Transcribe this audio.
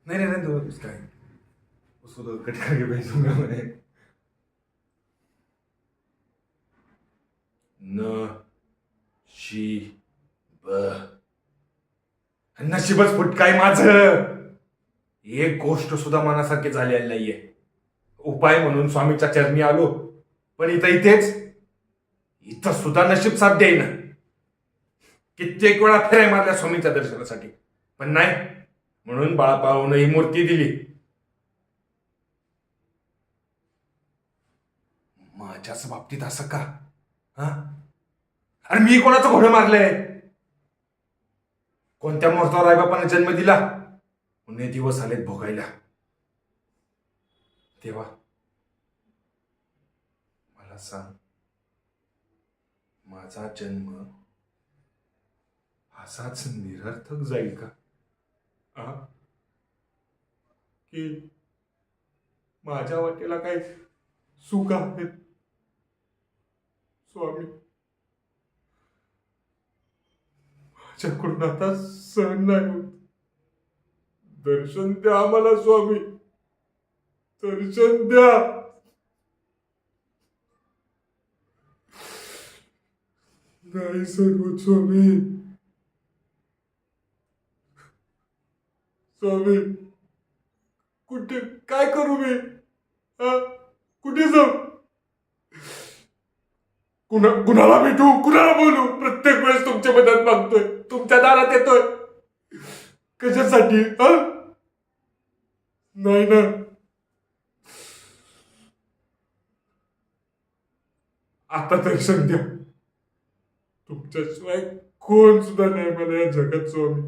नहीं नहीं रहने दो उसका है। उसको तो कट करके भेजूंगा मैं। नशीबच फुटकाय माझं. एक गोष्ट सुद्धा मनासारखी झालेली नाहीये. उपाय म्हणून स्वामीच्या चरणी आलो, पण इथं सुद्धा नशीब साथ देईना. कित्येक वेळा फेऱ्या मारल्या स्वामीच्या दर्शनासाठी, पण नाही. म्हणून बाळापाहून ही मूर्ती दिली. माझ्याच बाबतीत असं का? हा, अरे मी कोणाचं घोडं मारलंय? कोणत्या मुहूर्तावर आईबापाने जन्म दिला? उन्हे दिवस आलेत भोगायला. तेव्हा मला सांग, माझा जन्म असाच निरर्थक जाईल का? आ? की माझ्या वाटेला काही सुख आहेत? स्वामी, माझ्याकडून आता सहन नाही होत. दर्शन द्या आम्हाला स्वामी, दर्शन द्या. नाही सहन होत स्वामी. स्वामी, कुठे काय करू मी? कुठे जाऊ? कुणाला भेटू, कुणाला बोलू? प्रत्येक वेळेस तुमच्या मदत मागतोय, तुमच्या दारात येतोय. कशासाठी? नाही ना. आता दर्शन द्या. तुमच्याशिवाय कोण सुद्धा नाही मला या जगात स्वामी.